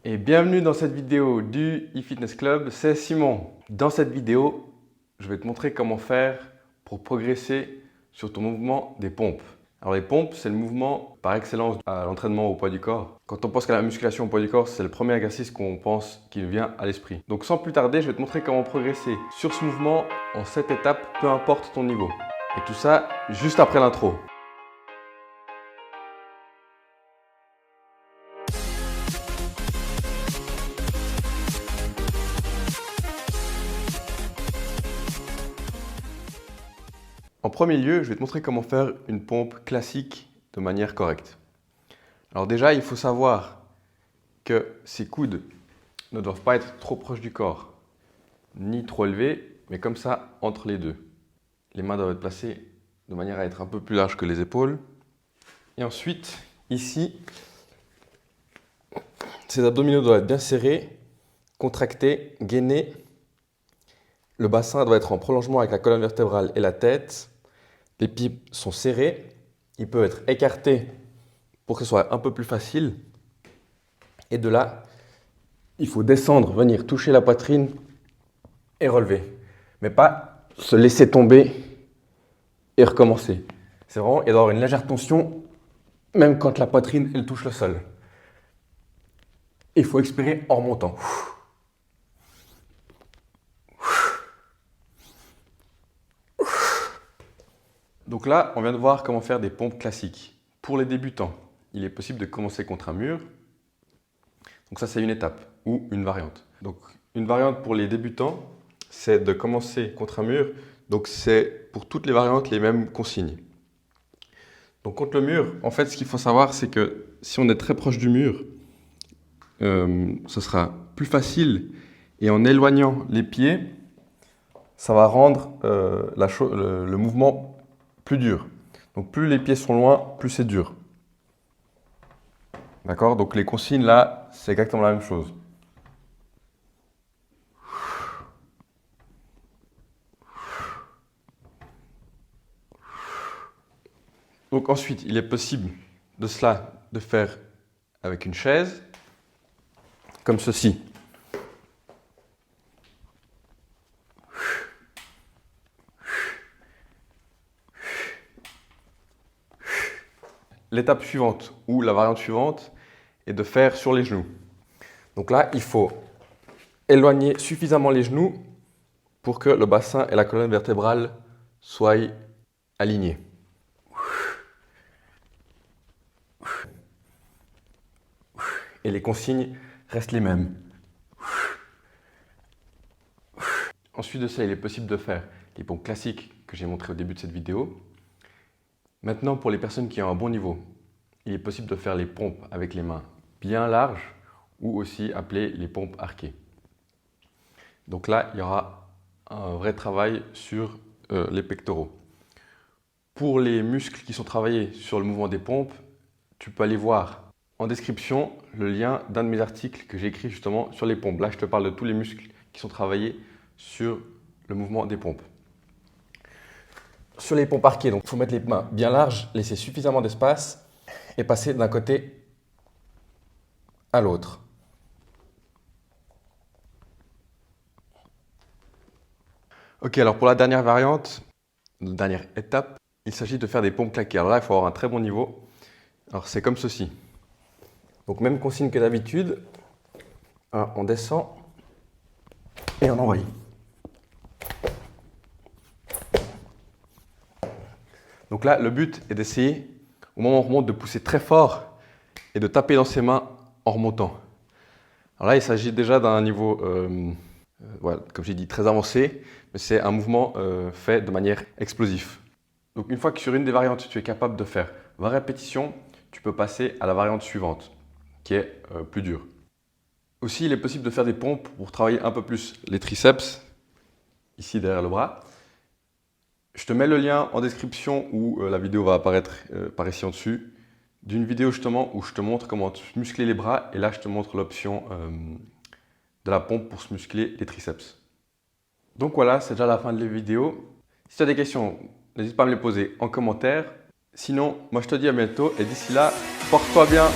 Et bienvenue dans cette vidéo du eFitness Club, c'est Simon. Dans cette vidéo, je vais te montrer comment faire pour progresser sur ton mouvement des pompes. Alors les pompes, c'est le mouvement par excellence à l'entraînement au poids du corps. Quand on pense qu'à la musculation au poids du corps, c'est le premier exercice qu'on pense qui nous vient à l'esprit. Donc sans plus tarder, je vais te montrer comment progresser sur ce mouvement en 7 étapes, peu importe ton niveau. Et tout ça juste après l'intro. En premier lieu, je vais te montrer comment faire une pompe classique de manière correcte. Alors déjà, il faut savoir que ces coudes ne doivent pas être trop proches du corps, ni trop élevés, mais comme ça, entre les deux. Les mains doivent être placées de manière à être un peu plus larges que les épaules. Et ensuite, ici, ces abdominaux doivent être bien serrés, contractés, gainés. Le bassin doit être en prolongement avec la colonne vertébrale et la tête. Les pieds sont serrés, ils peuvent être écartés pour que ce soit un peu plus facile. Et de là, il faut descendre, venir toucher la poitrine et relever. Mais pas se laisser tomber et recommencer. C'est vraiment, il doit y avoir une légère tension, même quand la poitrine elle touche le sol. Il faut expirer en remontant. Donc là, on vient de voir comment faire des pompes classiques. Pour les débutants, il est possible de commencer contre un mur. Donc ça, c'est une étape ou une variante. Donc une variante pour les débutants, c'est de commencer contre un mur. Donc c'est pour toutes les variantes les mêmes consignes. Donc contre le mur, en fait, ce qu'il faut savoir, c'est que si on est très proche du mur, ce sera plus facile. Et en éloignant les pieds, ça va rendre le mouvement plus dur. Donc plus les pieds sont loin, plus c'est dur. D'accord? Donc les consignes là, c'est exactement la même chose. Donc ensuite, il est possible de faire avec une chaise, comme ceci. L'étape suivante ou la variante suivante est de faire sur les genoux. Donc là, il faut éloigner suffisamment les genoux pour que le bassin et la colonne vertébrale soient alignés. Et les consignes restent les mêmes. Ensuite de ça, il est possible de faire les pompes classiques que j'ai montrées au début de cette vidéo. Maintenant, pour les personnes qui ont un bon niveau, il est possible de faire les pompes avec les mains bien larges ou aussi appelées les pompes arquées. Donc là, il y aura un vrai travail sur les pectoraux. Pour les muscles qui sont travaillés sur le mouvement des pompes, tu peux aller voir en description le lien d'un de mes articles que j'ai écrit justement sur les pompes. Là, je te parle de tous les muscles qui sont travaillés sur le mouvement des pompes. Sur les pompes arquées, donc il faut mettre les mains bien larges, laisser suffisamment d'espace et passer d'un côté à l'autre. Ok, alors pour la dernière variante, la dernière étape, il s'agit de faire des pompes claquées. Alors là, il faut avoir un très bon niveau. Alors c'est comme ceci. Donc même consigne que d'habitude, on descend et on envoie. Donc là, le but est d'essayer, au moment où on remonte, de pousser très fort et de taper dans ses mains en remontant. Alors là, il s'agit déjà d'un niveau, voilà, comme j'ai dit, très avancé, mais c'est un mouvement fait de manière explosive. Donc une fois que sur une des variantes, tu es capable de faire 20 répétitions, tu peux passer à la variante suivante, qui est plus dure. Aussi, il est possible de faire des pompes pour travailler un peu plus les triceps, ici derrière le bras. Je te mets le lien en description où la vidéo va apparaître par ici en dessus, d'une vidéo justement où je te montre comment muscler les bras et là je te montre l'option de la pompe pour se muscler les triceps. Donc voilà, c'est déjà la fin de la vidéo. Si tu as des questions, n'hésite pas à me les poser en commentaire. Sinon, moi je te dis à bientôt et d'ici là, porte-toi bien.